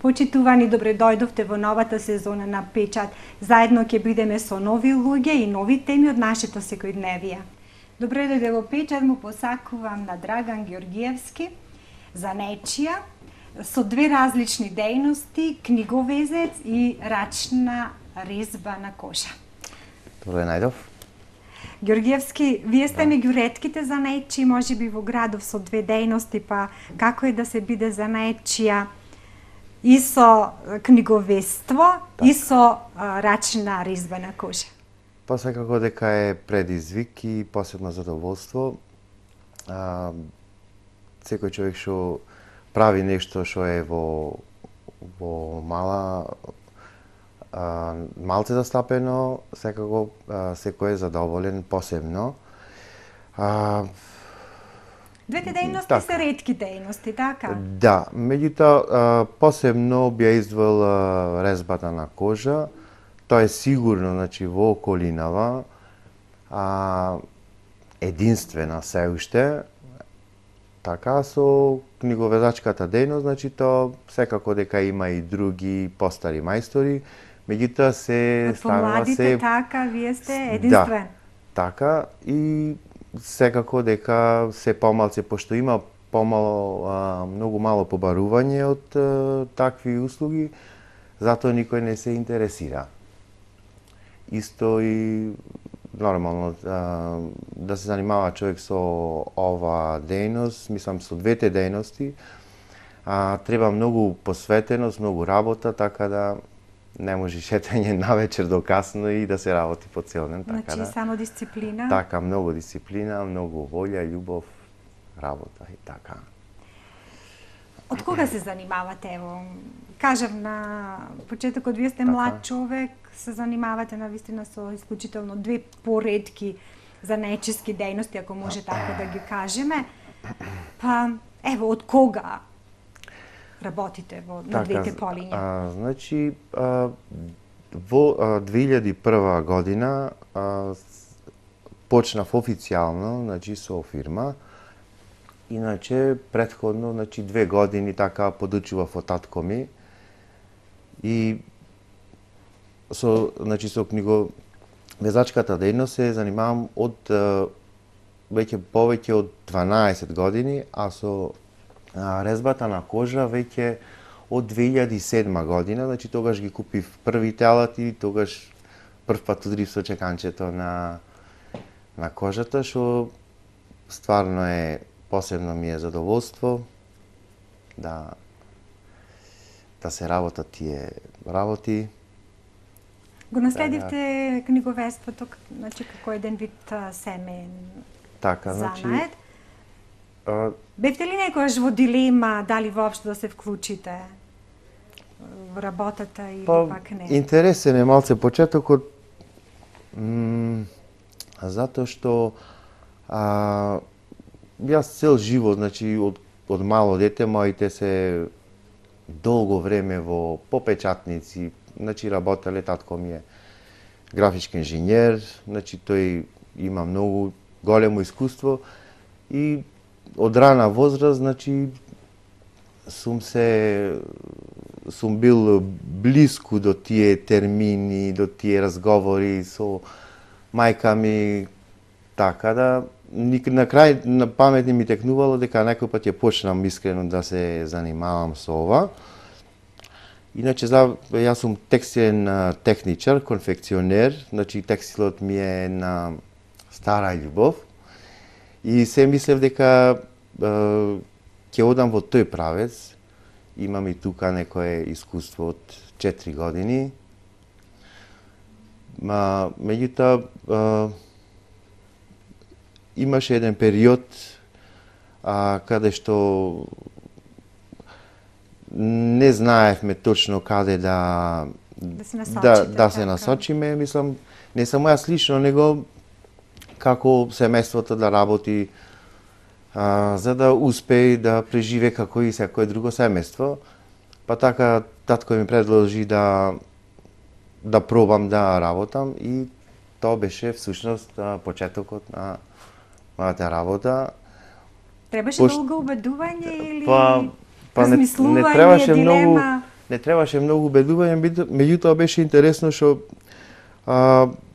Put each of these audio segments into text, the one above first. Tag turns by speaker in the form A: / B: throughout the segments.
A: Почитувани, добре дојдовте во новата сезона на Печат. Заедно ќе бидеме со нови луѓе и нови теми од нашето секојдневие. Добре дојде во Печат, му посакувам на Драган Георгиевски, занечија, со две различни дејности, книговезец и рачна резба на кожа.
B: Добре најдов.
A: Георгиевски, вие сте меѓу ретките занечи, можеби во градов со две дејности, па како е да се биде занечија и со книговество, и со рачна резба на кожа?
B: Па секако дека е предизвик и посебно задоволство. Секој човек што прави нешто што е во малце застапено, секако секој е задоволен посебно.
A: Двете дејности се ретки дејности, така?
B: Да, меѓутоа посебно би ја издвоил резбата на кожа. Тоа е сигурно, значи, во околинава единствена се уште. Така, со книговезачката дејност, значи, тоа секако дека има и други постари мајстори, меѓутоа се станува се...
A: така, вие сте единствен.
B: Да, така, и секако дека се помалце, пошто има многу мало побарување од такви услуги, затоа никој не се интересира. Исто и нормално да се занимава човек со ова дејност, мислам со двете дејности, треба многу посветеност, многу работа, така да не може шетање навечер до касно и да се работи по цел ден, така
A: значи, само дисциплина?
B: Така, многу дисциплина, многу волја, љубов, работа и така.
A: Од кога се занимавате, ево? Кажав на почетокот, вие сте млад човек, се занимавате навистина со исклучително две поретки занечиски дејности, ако може така да ги кажеме. Па, ево, од кога работите на двете полиња?
B: Значи, во 2001 година почнав официјално, значи, со фирма. Иначе, претходно, значи, 2 години така подучував од татко ми. И со книговезачката дејност се занимавам од повеќе од 12 години, а со резбата на кожа веќе од 2007 година, значи тогаш ги купив првите алати, тогаш прв пат удрив со чеканчето на кожата, што стварно е посебно ми е задоволство да се работат тие работи.
A: Го наследивте книговеството, значи како еден вид семеен занает. Бевте ли некојаш во дилема дали воопшто да се вклучите во работата или пак не?
B: Интересен е малце почетокот, затоа што јас цел живот, значи од мало дете, моите се долго време по печатници, значи работеле, татко ми е графички инженер, значи тој има многу големо искуство и од рана возраст, значи сум бил блиску до тие термини, до тие разговори со мајка ми, така да на крај на памет ми текнувало дека некој пат ја почнам искрено да се занимавам со ова. Иначе, јас сум текстилен техничар, конфекционер, значи текстилот ми е на стара љубов. И се мислев дека ќе одам во тој правец. Имам и тука некое искуство од 4 години. Меѓутоа, имаше еден период каде што не знаевме точно каде да се насочиме. Мислам, не само јас лично, него како семејството да работи за да успее да преживее како и секое друго семејство. Па така татко ми предложи да пробам да работам и тоа беше всушност почетокот на мојата работа.
A: Требаше долго убедување или
B: не требаше
A: дилема?
B: не требаше многу убедување, меѓутоа беше интересно што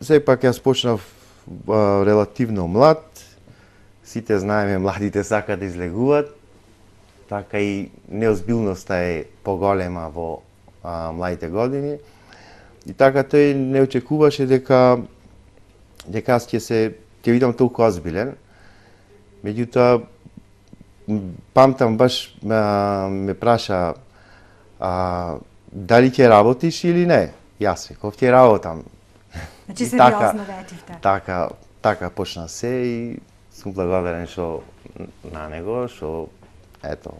B: сепак јас почнав релативно млад. Сите знаеме, младите сакаат да излегуваат, така и неозбилноста е поголема во младите години. И така тој не очекуваше дека аз ќе видам толку озбилен. Меѓутоа, памтам баш ме праша дали ќе работиш или не. Јас виков ќе работам.
A: Значи сериозно ветивте.
B: Така почна се и сум благодарен што на него, што ето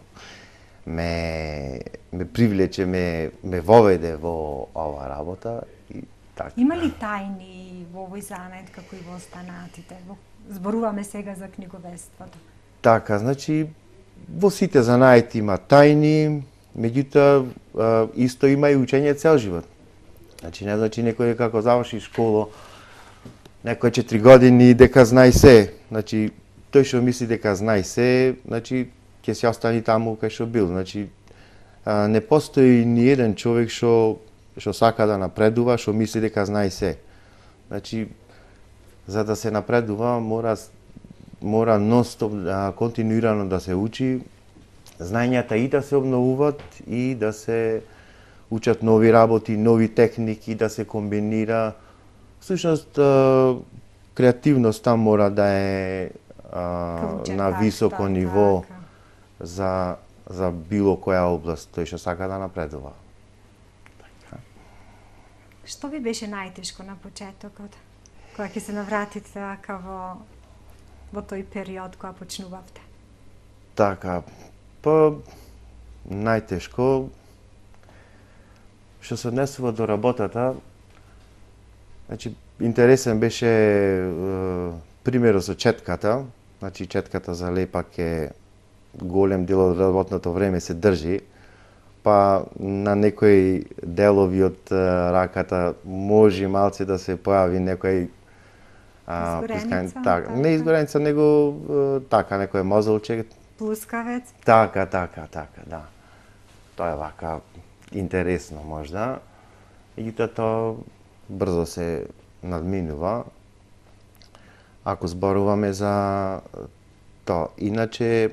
B: ме привлече, ме воведе во оваа работа и така.
A: Има ли тајни во овој занет како и во останатите? Зборуваме сега за книговедството.
B: Така, значи во сите занаети има тајни, меѓутоа исто има и учење цел живот. Значи не значи некој како заврши школа, некој 4 години дека знае се. Значи тој што мисли дека знае се, значи ќе се остани таму кај што бил. Значи не постои ни еден човек што сака да напредува, што мисли дека знае се. Значи за да се напредува мора нон-стоп континуирано да се учи, знаењата и да се обновуваат и да се учат нови работи, нови техники, да се комбинира. Всушност креативноста мора да е на високо ниво за било која област тој што сака да напредува.
A: Што ви беше најтешко на почетокот? Кога ќе се навратите така во тој период кога почнувавте?
B: Така, па најтешко што се однесува до работата. Значи интересен беше примерот со четката. Значи четката за лепак е голем дел од работното време се држи, па на некои делови од раката може малце да се појави некој не изгореница, него така некој мозолче,
A: плускавец.
B: Така, да. Тоа е вака интересно можда, меѓутоа тоа брзо се надминува. Ако зборуваме за тоа, иначе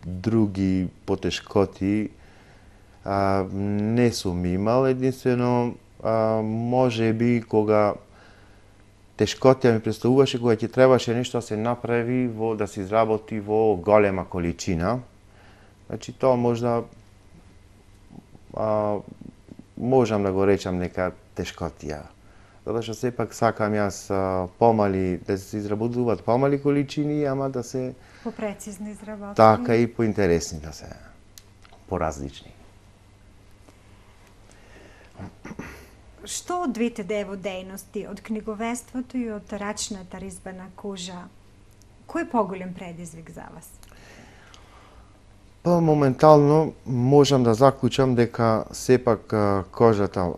B: други потешкоти не сум имал, единствено може би кога тешкотија ми представуваше кога ќе требаше нешто да се направи да се изработи во голема количина. Значи тоа можда можам да го речам нека тешкотија. Затоа што сепак сакам јас помали да се изработуваат помали количини, ама да се
A: попрецизно изработени.
B: Така и поинтересни да се, поразлични.
A: Што од двете дејности, од книговедството и од рачната ризба на кожа, кој е поголем предизвик за вас?
B: Па моментално можам да заклучам дека сепак кожата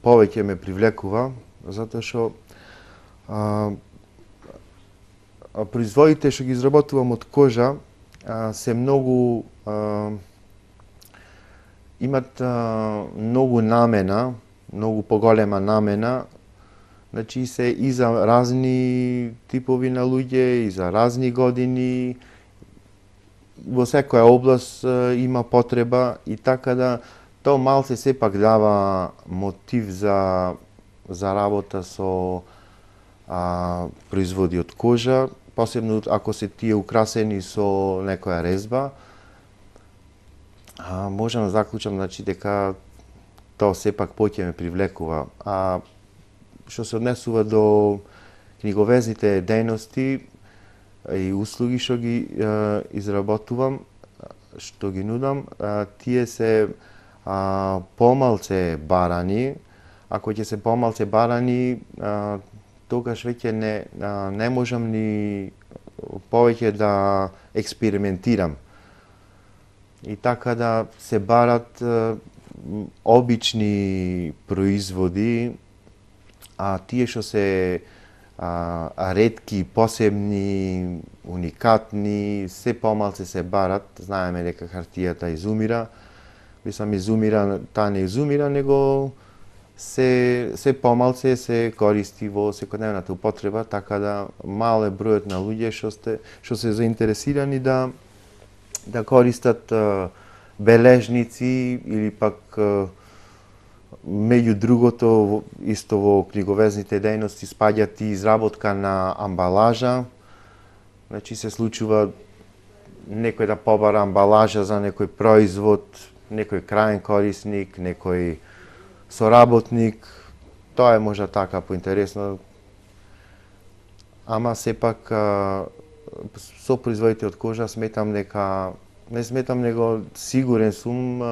B: повеќе ме привлекува, затоа што производите што ги изработувам од кожа се многу имат многу намена, многу поголема намена, значи се и за разни типови на луѓе, и за разни години, во секоја област има потреба и така да тоа малце сепак дава мотив за работа со производи од кожа, посебно ако се тие украсени со некоја резба. Можам да заклучам значи дека тоа сепак повеќе ме привлекува. Што се однесува до книговезните дејности и услуги што ги изработувам, што ги нудам, тие се помалце барани. Ако ќе се помалце барани, тогаш веќе не можам ни повеќе да експериментирам. И така да се барат обични производи, тие што се ретки, посебни, уникатни, се помалце се барат. Знаеме дека хартијата изумира. мислам изумира, таа не изумира, него се помалце се користи во секојдневната употреба, така да мал е бројот на луѓе што се заинтересирани да користат бележници или пак меѓу другото исто во книговезните дејности спаѓат и изработка на амбалажа. Значи се случува некој да побара амбалажа за некој производ, некој крајен корисник, некој соработник. Тоа е можда така поинтересно. Ама сепак со производите од кожа сметам дека не сметам него сигурен сум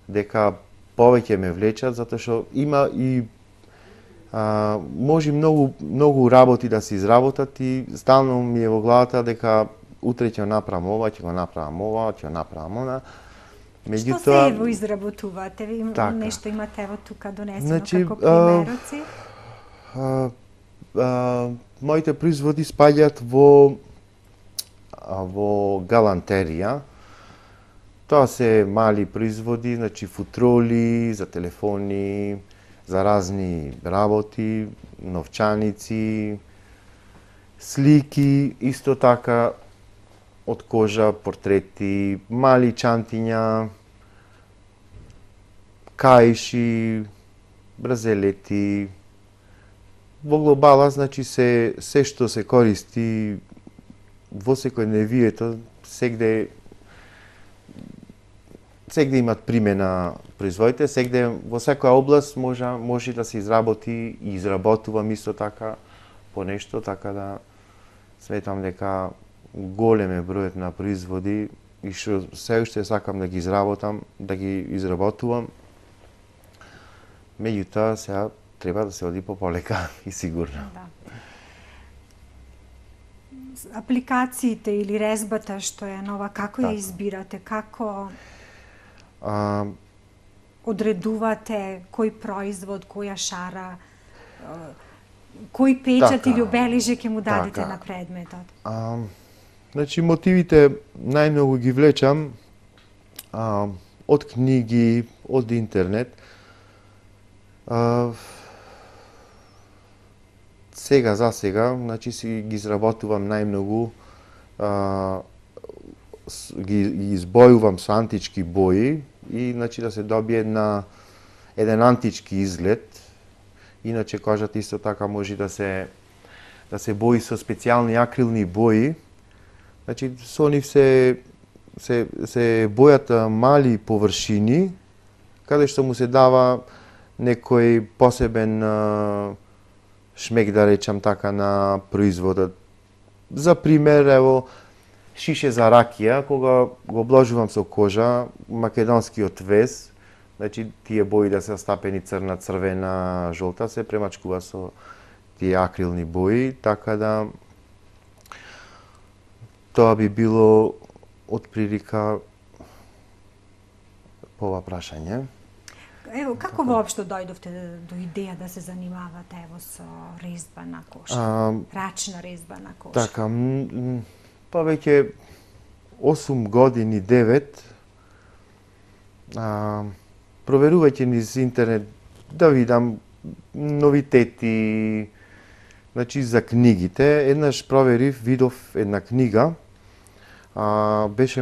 B: дека повеќе ме влечат, затоа што има и може многу работи да се изработат и стално ми е во главата дека утре ќе го направам ова, ќе го направам ова, ќе го направам она.
A: Што се во изработувате? Ви нешто имате ево тука донесено, значи, како примероци?
B: Моите производи спаѓаат во галантерија. Тоа се мали производи, значи футроли за телефони, за разни работи, новчаници, слики, исто така од кожа, портрети, мали чантиња, каиши, бразелети. Во глобала, значи се што се користи во секојдневието, сегде имат примена производите, сегде во секоја област може да се изработи и изработувам исто така по нешто, така да сметам дека голем е бројот на производи и што се уште сакам да ги изработам, да ги изработувам. Меѓутоа сега треба да се оди полека и сигурно.
A: Да. Апликациите или резбата што е нова, како ја избирате? Како одредувате кој производ, која шара, кој печат или обележје ќе му дадете на предметот?
B: Значи, мотивите најмногу ги влечам од книги, од интернет. Сега за сега, значи си ги изработувам најмногу, ги избојувам со антички бои и значи да се добие еден антички изглед. Иначе кожата исто така може да се бои со специјални акрилни бои. Значи со нив се бојат мали површини каде што му се дава некој посебен шмек, да речам така, на производот. За пример, ево, шише за ракија, кога го обложувам со кожа, македонскиот вес, значи тие бои да се стапени црна, црвена, жолта, се премачкува со тие акрилни бои, така да тоа би било отприлика по ова прашање.
A: Ево, како воопшто дојдовте до идеја да се занимавате ево со резба на кожа, рачна резба на кожа?
B: Така, повеќе 8 години, 9, проверувајќи низ интернет да видам новитети, значи за книгите. Еднаш проверив, видов една книга, беше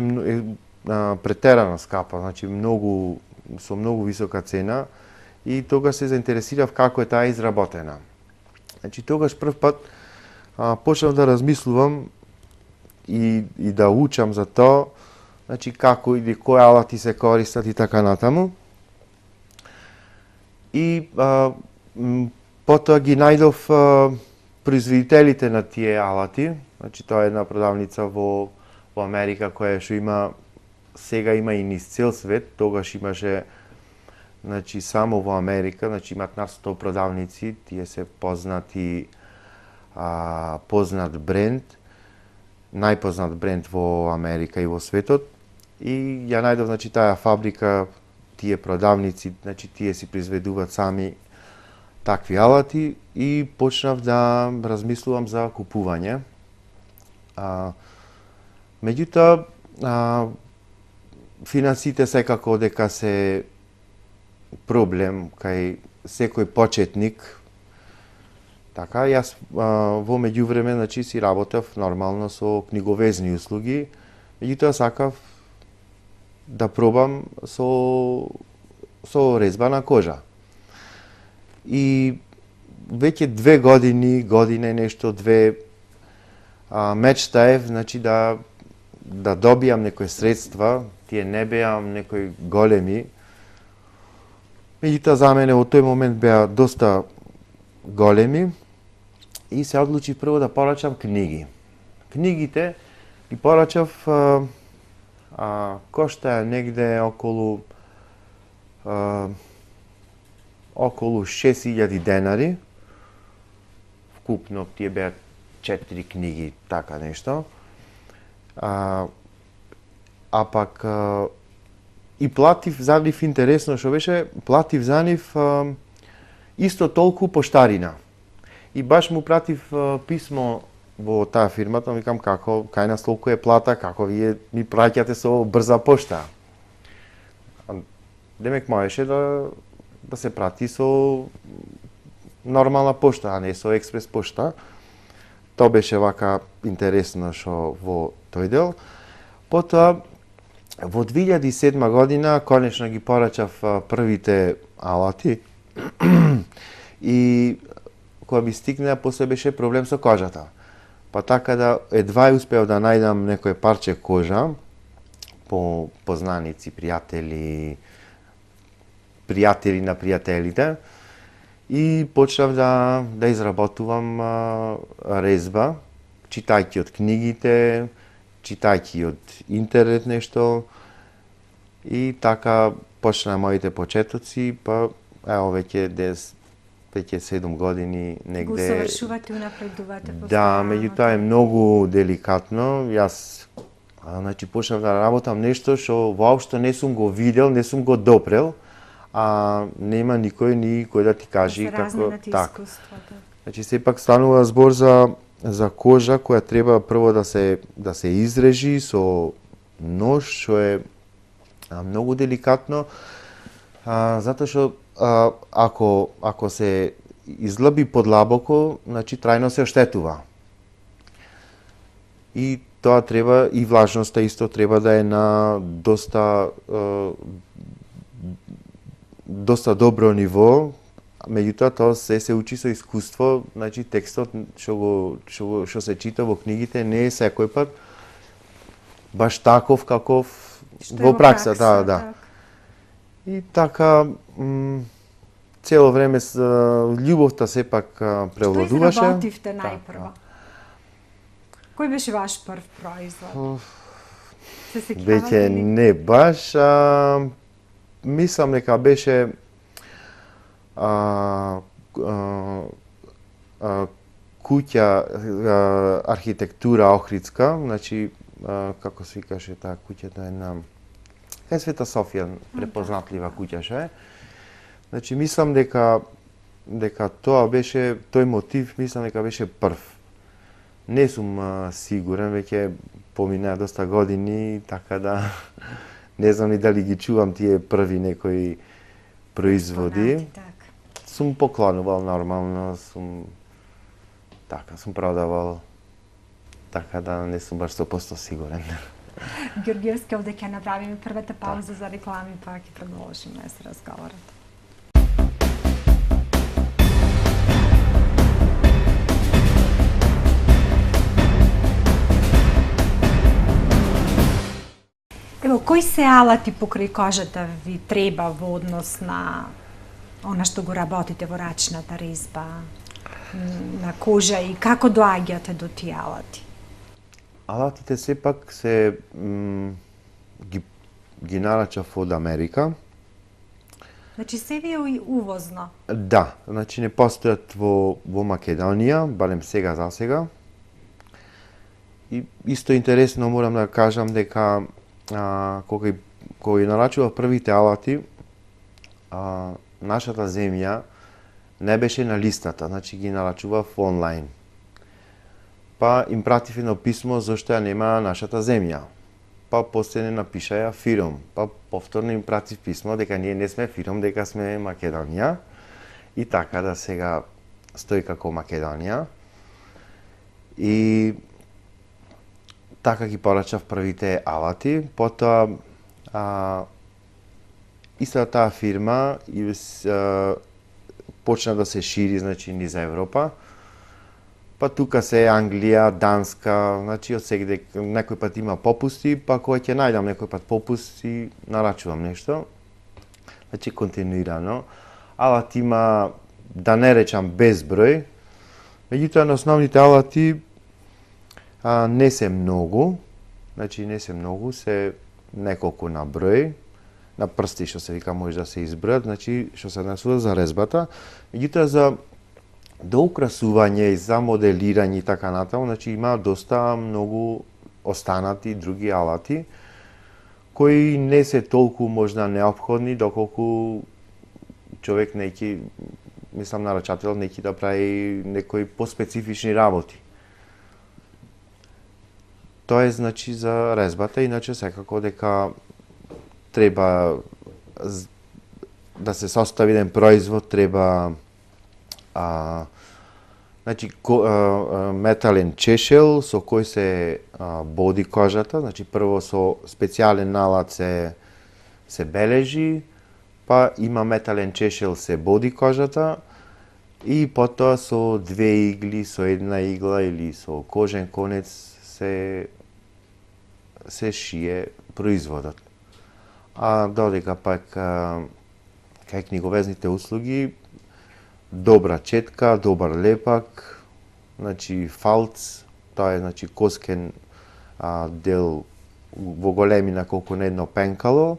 B: претерано скапа, значи со многу висока цена и тогаш се заинтересирав како е таа изработена. Значи тогаш прв пат почнав да размислувам и да учам за тоа, значи како или кои алати се користат и така натаму. И потоа ги најдов производителите на тие алати, значи тоа е една продавница во Америка која што има, сега има и низ цел свет, тогаш имаше, значи само во Америка, значи имат над 100 продавници, тие се познати, познат бренд, најпознат бренд во Америка и во светот. И ја најдов, значи, таа фабрика, тие продавници, значи тие си произведуваат сами такви алати и почнав да размислувам за купување. Меѓутоа, финансите секако дека се проблем кај секој почетник. Така, јас во меѓувреме, значи, си работев нормално со книговезни услуги, меѓутоа сакав да пробам со резба на кожа. И веќе 2 години, година и нешто, 2, мечтаев, значи, да добијам некои средства, тие не беа некои големи. Меѓутоа за мене во тој момент беа доста големи и се одлучив прво да порачам книги. Книгите ги порачав, коштаа негде околу 6000 денари. Вкупно тие беа 4 книги, така нешто. Пак и платив за нив, интересно што беше, платив за нив исто толку поштарина. И баш му пратив писмо во таа фирмата, викам како, кај нас толку е плата, како вие ми праќате со брза пошта. Демек можеше да се прати со нормална пошта, а не со експрес пошта. Тоа беше вака интересно што во тој дел. Потоа, во 2007 година, конечно ги порачав првите алати и кога ми стигна, после беше проблем со кожата. Па така да едва успеав да најдам некој парче кожа по познаници, пријатели на пријателите и почнав да изработувам резба, читајќи од книгите, читајќи од интернет нешто и така почна моите почетоци, па ево веќе 7 години негде.
A: Го усавршувате, унапредувате постојано.
B: Да, меѓутоа е многу деликатно. Јас значи почнав да работам нешто што воопшто не сум го видел, не сум го допрел, а нема никој ни кој да ти кажи како така. Значи сепак станува збор за кожа која треба прво да се изрежи со нож, што е многу деликатно, затоа што ако се излаби подлабоко, значи трајно се оштетува. И тоа треба, и влажноста исто треба да е на доста добро ниво, меѓутоа тоа се учи со искуство, значи текстот што се чита во книгите не е секој пат баш таков каков во пракса, да. И така цело време љубовта сепак превладуваше.
A: Што изработивте најпрво? Кој беше ваш прв производ?
B: Веќе не баш, мислам дека беше куќа архитектура Охридска, значи како се викаше таа куќата е на кај Света Софија, препознатлива куќа што е. Значи мислам дека тоа беше тој мотив, мислам дека беше прв. Не сум сигурен, веќе поминаа доста години, така да не знам ни дали ги чувам тие први некои производи. Сум поклонувал нормално, сум продавал, така да не сум баш 100% сигурен.
A: Георгиевски, овде ќе направиме првата пауза за реклами, па ќе продолжиме со разговорот. Ево, кои се алати покрај кожата ви треба во однос на она што го работите во рачната резба на кожа и како доаѓате до тие алати?
B: Алатите сепак се ги нарачав од Америка.
A: Значи се ви е увозно?
B: Да, значи не постојат во Македонија, барем сега за сега. И исто интересно морам да кажам дека кога ги нарачував првите алати, нашата земја не беше на листата, значи ги нарачував онлайн. Па им пратив едно писмо зашто ја нема нашата земја. па после не напишаја Фиром. Па повторно им пратив писмо дека ние не сме Фиром, дека сме Македонија. И така да сега стои како Македонија. И така ги порачав првите алати, потоа истата таа фирма почна да се шири, значи, низ Европа. Па тука се Англија, Данска, значи од сегде некој пат има попусти, па кога ќе најдам некој пат попуст и нарачувам нешто. Значи континуирано. Алат има, да не речам безброј, меѓутоа на основните алати не се многу, значи не се многу, се неколку на број, на прсти што се вика може да се избројат, значи што се однесува за резбата. Меѓутоа за доукрасување и за моделирање и така натаму, значи има доста многу останати други алати кои не се толку можда неопходни доколку човек неќе, мислам нарачател, неќе да прави некои поспецифични работи. Тоа е значи за резбата, иначе секако дека треба да се состави еден производ, треба значи метален чешел со кој се боди кожата, значи прво со специјален налад се бележи, па има метален чешел се боди кожата и потоа со две игли, со една игла или со кожен конец се шие производот. А додека пак кај книговезните услуги, добра четка, добар лепак, значи фалц, тоа е значи коскен дел во големина колку на едно пенкало,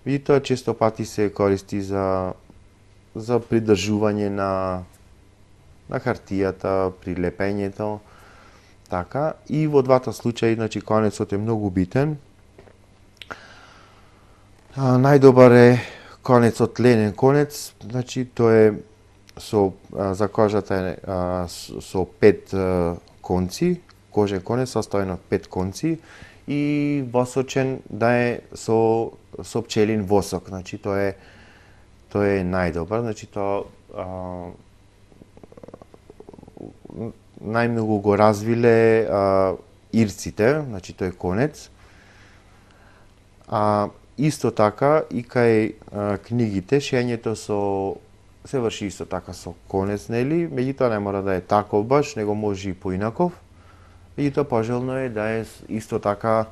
B: и тоа често пати се користи за придржување на хартијата, при лепењето, така, и во двата случаи, значи, конецот е многу битен. Најдобар е конецот ленен конец, значи, тоа е за кожата е со 5 конци, кожен конец составен од 5 конци и восочен да е со пчелин восок, значи, тоа е најдобар, значи, тоа најмногу го развиле ирците, значи тој конец. Исто така и кај книгите шиењето се врши исто така со конец, нели? Меѓутоа не мора да е таков баш, него може и поинаков. Меѓутоа пожелно е да е исто така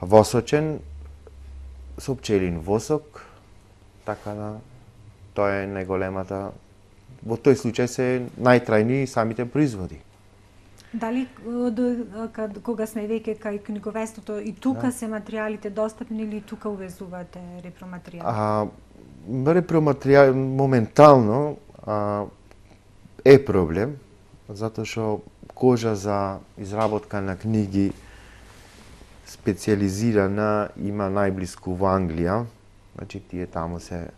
B: восочен со пчелин восок, така да тоа е најголемата. Во тој случај се најтрајни самите производи.
A: Дали кога сме веќе кај книговестото и тука се материјалите достапни или тука увезувате репроматеријали?
B: Репроматеријал моментално е проблем, затоа што кожа за изработка на книги специјализирана има најблиску во Англија, значи тие таму се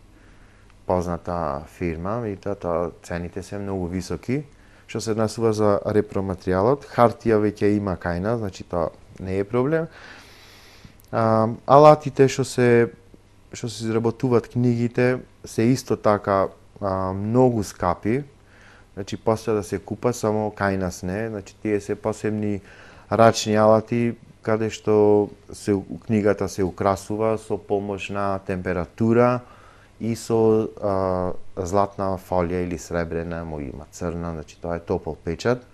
B: позната фирма и тоа цените се многу високи. Што се однесува за репроматеријалот, хартија веќе има кај нас, значи тоа не е проблем. Алатите што се изработуваат книгите се исто така многу скапи, значи после да се купа само кај нас не, значи тие се посебни рачни алати каде што книгата се украсува со помош на температура и со златна фолија или сребрена, може има црна, значи тоа е топол печат,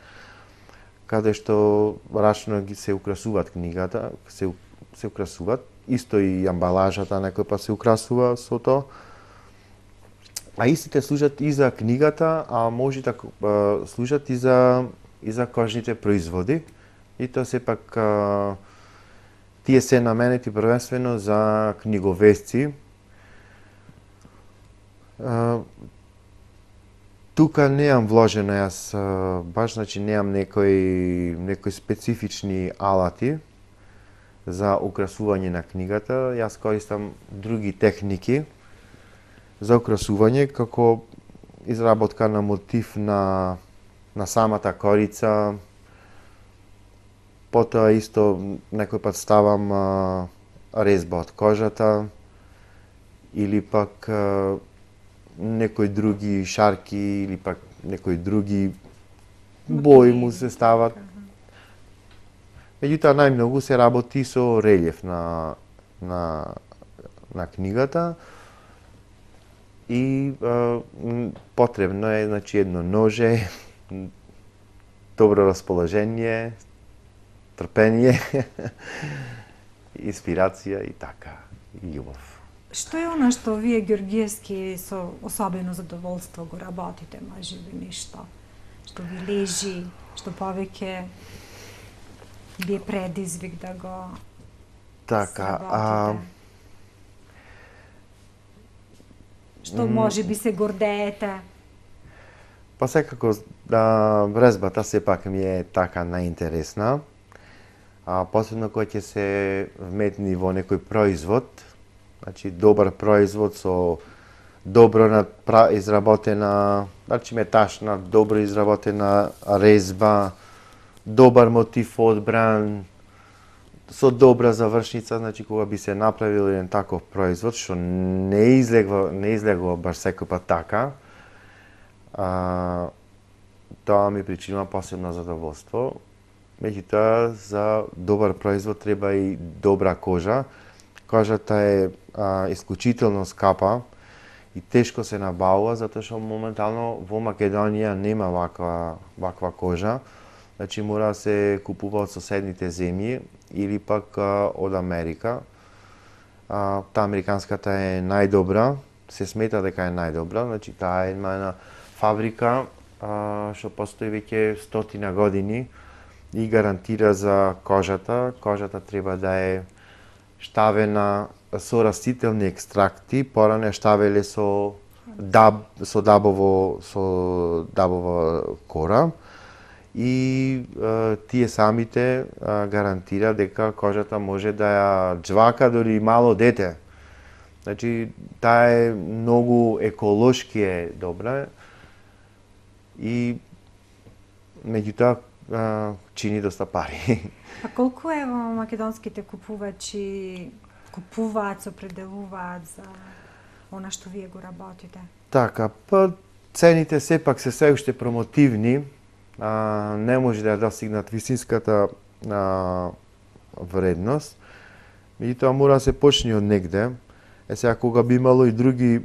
B: каде што рачно се украсуваат книгата, се украсуваат, исто и амбалажата некој па се украсува со тоа. А истите служат и за книгата, а може да служат и за кожните производи. И тоа сепак тие се наменети првенствено за книговесци. Тука неам вложено јас баш, значи неам некои специфични алати за украсување на книгата. Јас користам други техники за украсување, како изработка на мотив на самата корица, потоа исто некој пат ставам резба од кожата или пак некои други шарки или пак некои други бои му се стават. Меѓутоа најмногу се работи со релјеф на книгата и потребно е значи едно ноже, добро расположение, трпение, инспирација и така, и љубов.
A: Што е она што вие Ѓорѓиевски со особено задоволство го работите, може би нешто што ви лежи, што повеќе ви е предизвик да го сработите? Што може би се гордеете?
B: Па секако резбата сепак ми е така најинтересна. Посебно кога ќе се вметни во некој производ, значи добар производ со добро изработена, значи меташна, добро изработена резба, добар мотив одбран, со добра завршница, значи кога би се направил еден таков производ што не излегува баш секој пат така, тоа ми причинува посебно задоволство. Меѓутоа, за добар производ треба и добра кожа. Кожата е исклучително скапа и тешко се набавува, затоа што моментално во Македонија нема ваква кожа. Значи мора да се купува од соседните земји или пак од Америка. Таа американската е најдобра, се смета дека е најдобра, значи таа е една фабрика што постои веќе 100 години и гарантира за кожата. Кожата треба да е штавена со растителни екстракти, порано е штавеле со дабова кора и тие самите гарантира дека кожата може да ја џвака дори мало дете. Значи, таа е многу еколошки е добра и меѓутоа чини доста пари.
A: А колку е во македонските купувачи купуваат, се определуваат за она што вие го работите?
B: Така, па цените сепак се се уште промотивни, не може да ја достигнат висинската вредност. Меѓутоа мора да се почне од негде. Сега кога би имало и други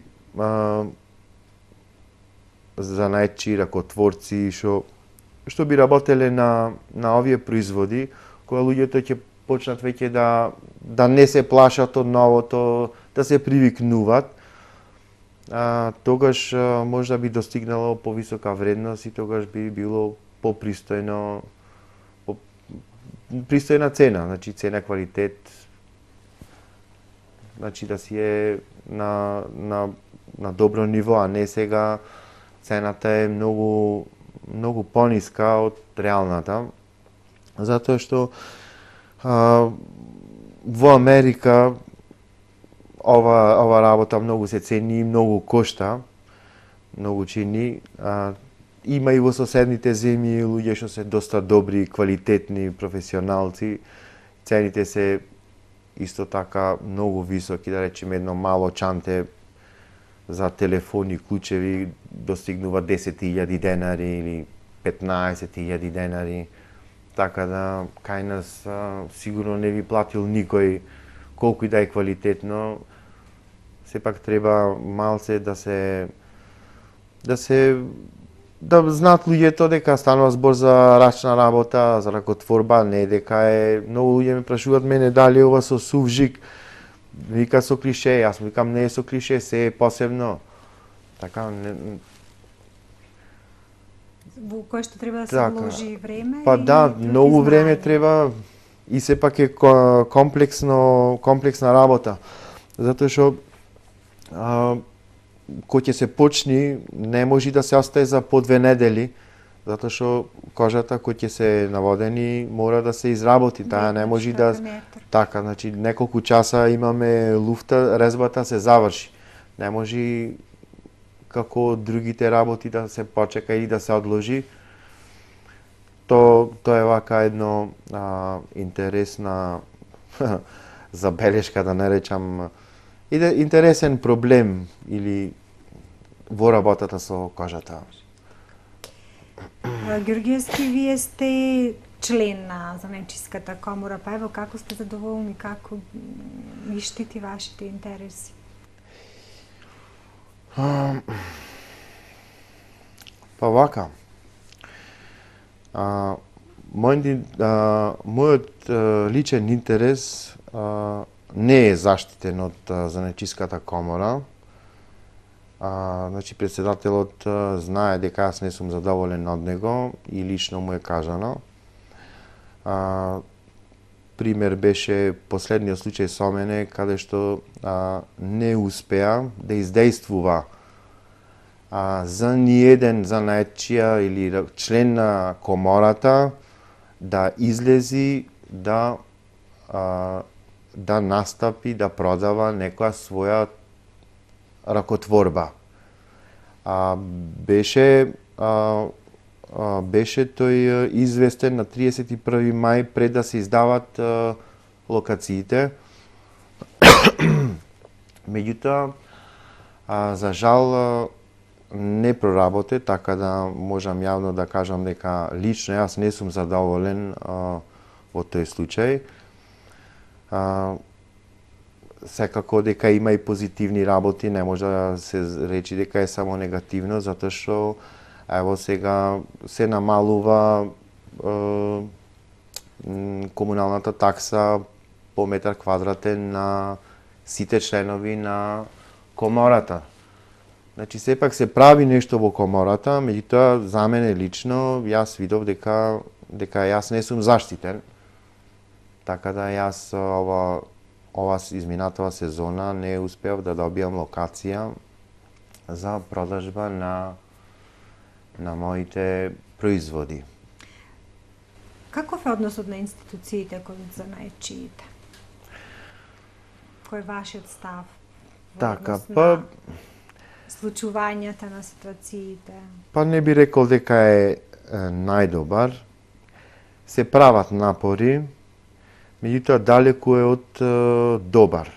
B: занајдчи, ракотворци што би работеле на овие производи, кога луѓето ќе почнат веќе да не се плашат од новото, да се привикнуваат, тогаш може да би достигнало повисока вредност и тогаш би било попристојна цена, значи цена квалитет, значи да си е на добро ниво, а не сега цената е многу пониска од реалната, затоа што во Америка ова работа многу се цени и многу кошта, многу чини. Има и во соседните земји луѓе што се доста добри, квалитетни професионалци. Цените се исто така многу високи, да речеме едно мало чанте за телефони, клучеви достигнува 10.000 денари или 15.000 денари. Така да кај нас сигурно не ви платил никој колку и да е квалитетно. Сепак треба малце да знаат луѓето дека станува збор за рачна работа, за ракотворба, не дека е. Многу луѓе ме прашуваат мене дали ова со сув жик, вика со клише, јас му викам не е со клише, се е посебно. Така не.
A: Во кој што треба да се вложи време?
B: Па да, многу време треба и сепак е комплексна работа. Затоа што кој ќе се почни, не може да се остае за по 2 недели, затоа што кожата кој ќе се наводени мора да се изработи, таа не може да така, значи неколку часа имаме луфта, резбата се заврши. Не може како другите работи да се почека или да се одложи. тоа е вака едно интересна забелешка, да не речам, интересен проблем или во работата со кожата.
A: Георгиевски, вие сте член на Занечиската комора, па ево како сте задоволни, како ги штити вашите интереси?
B: Па вака, мојот личен интерес не е заштитен од Занечиската комора. Значи, председателот знае дека јас не сум задоволен од него и лично му е кажано. Пример беше последниот случај со мене, каде што не успеа да издействува за ниеден занаетчија или член на комората да излези да настапи, да продава некоја своја ракотворба. Беше тој известен на 31 мај пред да се издават локациите. Меѓутоа, за жал не проработе, така да можам јавно да кажам дека лично јас не сум задоволен од тој случај. Секако дека има и позитивни работи, не може да се речи дека е само негативно, затоа што ево сега се намалува комуналната такса по метар квадратен на сите членови на комората. Значи сепак се прави нешто во комората, меѓутоа за мене лично јас видов дека јас не сум заштитен. Така да јас ова изминатава сезона не успеав да добијам локација за продажба на моите производи.
A: Каков е односот на институциите кон занаетчиите? Кој е вашиот став?
B: Така,
A: случувањата на ситуациите?
B: Па не би рекол дека е најдобар. Се прават напори, меѓутоа далеку е од добар.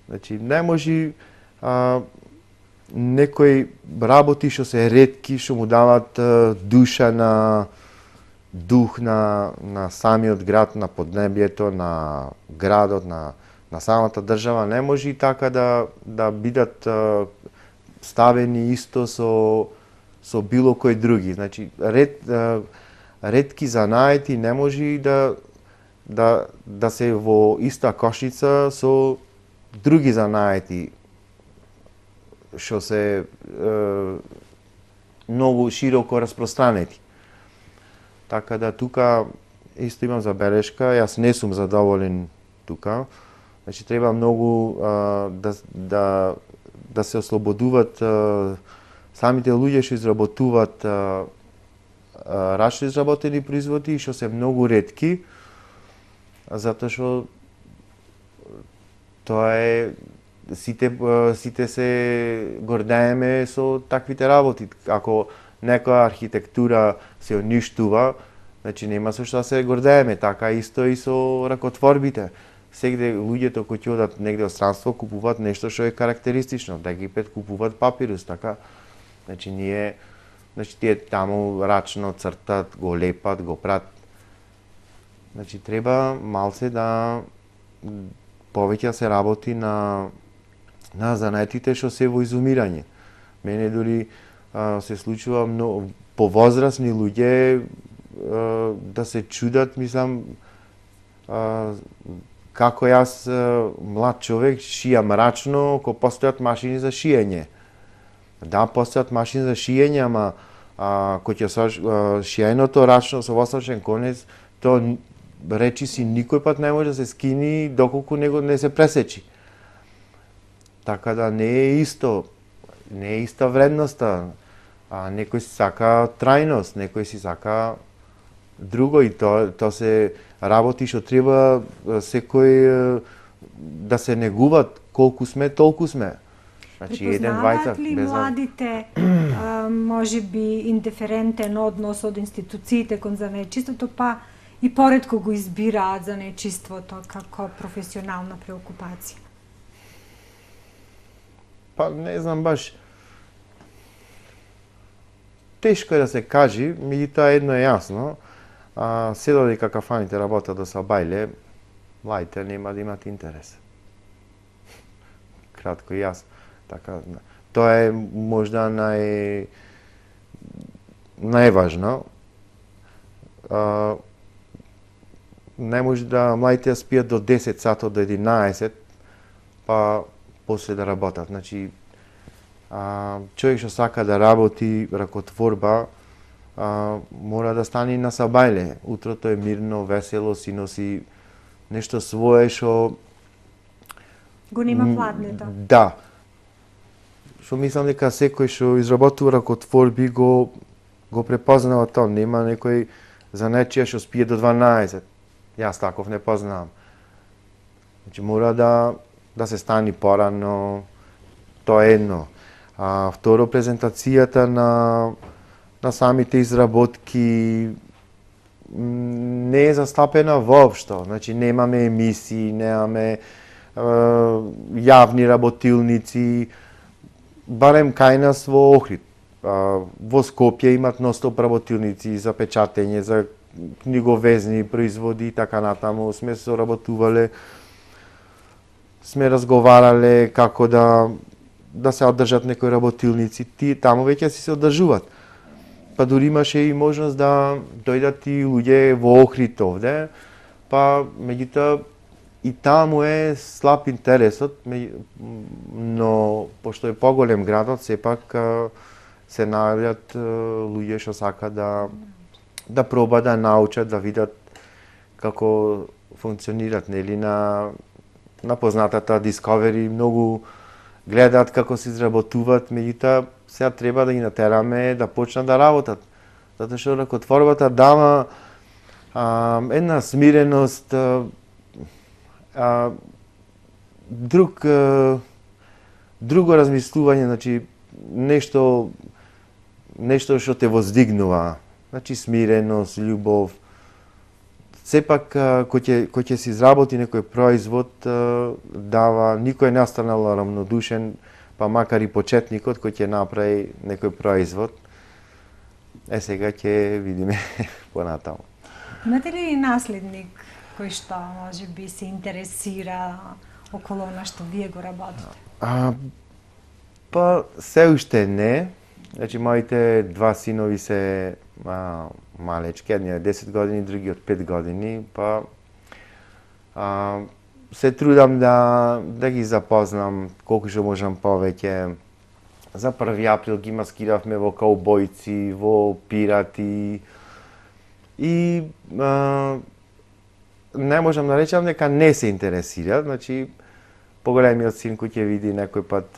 B: Значи, не може некои работи што се ретки, што му дават душа дух на самиот град, на поднебјето, на градот, на самата држава, не може и така да бидат ставени исто со било кој други. Значи, ретки занаети не може да се во иста кошица со други занаети што се многу широко распространети. Така да тука исто имам забелешка, јас не сум задоволен тука. Значи треба многу да се ослободуваат самите луѓе што изработуваат рачно изработени производи што се многу ретки, затоа што тоа е сите се гордееме со таквите работи. Ако некоја архитектура се уништува, значи нема со што да се гордееме, така исто и со ракотворбите. Сегде луѓето кои ќе одат негде од странство купуваат нешто што е карактеристично, да ги купуваат папирус, така. Значи тие таму рачно цртат, го лепат, го прат. Значи треба малце да повеќе се работи на занаетите што се во изумирање. Мене дури се случува повозрасни луѓе да се чудат, мислам, како јас, млад човек, шијам рачно, ако постојат машини за шиење. Да, постојат машини за шиење, ама кој ќе шиеното рачно со восочен конец, то речи си никој пат не може да се скини доколку него не се пресечи. Така да не е исто, не е иста вредноста. Некој си сака трајност, некој си сака друго и то се работи што треба секој да се негуваат, колку сме, толку сме.
A: Припознаваат ли младите може би индиферентен однос од институциите кон занечиството, па и поретко го избираат занечиството како професионална преокупација?
B: Па не знам баш. Тешко е да се кажи, меѓутоа едно е јасно. Се додека кафаните работат до сабајле, младите нема да имат интерес. Кратко и јасно. Така, тоа е можда најважно. Не може да младите спијат до 10 сато, до 11, па после да работат. Значи, човек што сака да работи ракотворба, мора да стане на сабајле. Утрото е мирно, весело, си носи нешто свое што
A: го нема пладнето.
B: Да. Што мислам дека секој што изработува ракотворби го препознава тоа. Нема некој занечија што спие до 12. Јас таков не познавам. Значи мора да се стани порано, тоа е едно. Второ, презентацијата на самите изработки не е застапена воопшто. Значи немаме емисии, немаме јавни работилници, барем кај нас во Охрид. Во Скопје имат ностоп работилници за печатење, за книговезни производи и така натаму. Сме соработувале, сме разговарале како да се одржат некои работилници. Таму веќе си се одржуваат. Па дури имаше и можност да дојдат и луѓе во Охрид овде, па меѓутоа и таму е слаб интересот, но пошто е поголем градот, сепак се наоѓаат луѓе што сака да пробаат да научат, да видат како функционират, нели, на познатата Discovery, многу гледаат како се изработуваат, меѓутоа сега треба да ги натераме да почнат да работат. Затоа што ракотворбата дава една смиреност, друго размислување, значи нешто што те воздигнува, значи смиреност, љубов. Сепак кој ќе се изработи некој производ, дава, никој не останал равнодушен, па макар и почетникот кој ќе направи некој производ. Сега ќе видиме понатаму.
A: Имате ли наследник кој што може би се интересира околу она што вие го работите?
B: Па се уште не. Значи моите два синови се малечки, едниот 10 години, другиот 5 години, па се трудам да ги запознам колку што можам повеќе. За 1 април ги маскиравме во каубојци, во пирати и не можам да речам дека не се интересираат, значи поголемиот син кој ќе види некој пат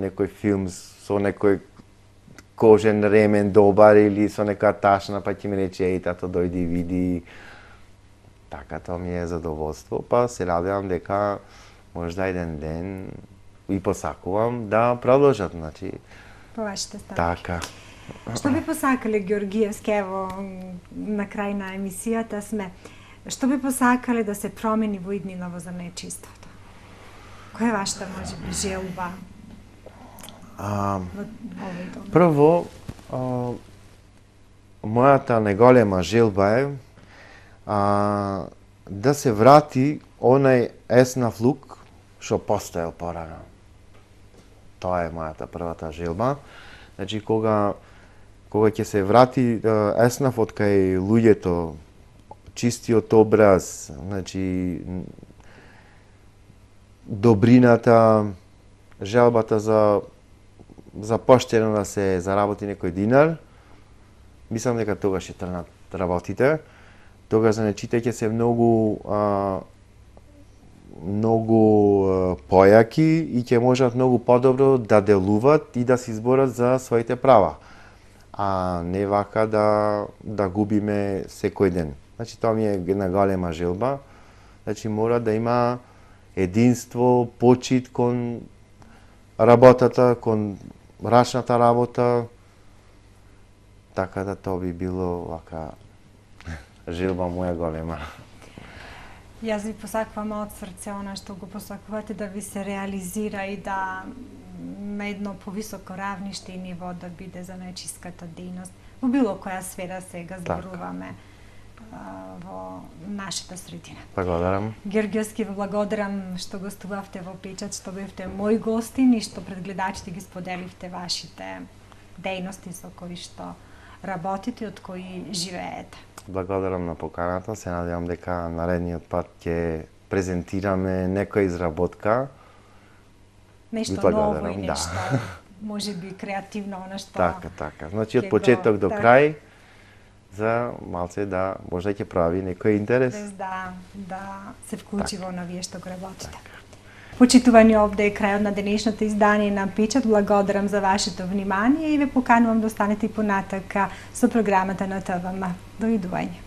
B: некој филм со некој кожен ремен добар или со некоја ташна, па ќе ми рече еј тато дојди види. Така, тоа ми е задоволство, па се радувам дека можда еден ден и посакувам да продолжат, значи.
A: По вашите ставки.
B: Така.
A: Што би посакале, Георгиевски, ево, на крај на емисијата сме, што би посакале да се промени во иднина во занечиството? Која е вашата, може би, желба?
B: Прво, мојата неголема желба е да се врати онај еснаф лук што постоел порано. Тоа е мојата првата желба. Значи, кога ќе се врати еснафот кај луѓето, чистиот образ, значи добрината, желбата за поштено да се заработи некој динар, мислам дека тогаш ќе тргнат работите. Тогаш занечите ќе се многу појаки и ќе можат многу подобро да делуваат и да се изборат за своите права. А не вака да губиме секој ден. Значи, тоа ми е една голема желба. Значи, мора да има единство, почит кон работата, кон рачната работа, така да тоа би било вака желба моја голема.
A: Јас ви посакувам од срце она што го посакувате да ви се реализира и да на едно повисоко равниште и ниво да биде за нечиската дејност во било која сфера сега зборуваме во нашата средина.
B: Благодарам.
A: Георгиевски ви благодарам што гостувавте во Печат, што бевте мој гостин и што пред гледачите ги споделивте вашите дејности со кои што работите и од кои живеете.
B: Благодарам на поканата, се надевам дека наредниот пат ќе презентираме некоја изработка.
A: Нешто ново и нешто, може би креативно, она што...
B: Така. Значи, од почеток до крај, за малце да може да ќе прави некој интерес.
A: Без да се вклучи во овие што го работите. Почитувани, овде е крајот на денешното издание на Печат. Благодарам за вашето внимание и ве поканувам да останете и понатака со програмата на ТВМ. Довидување.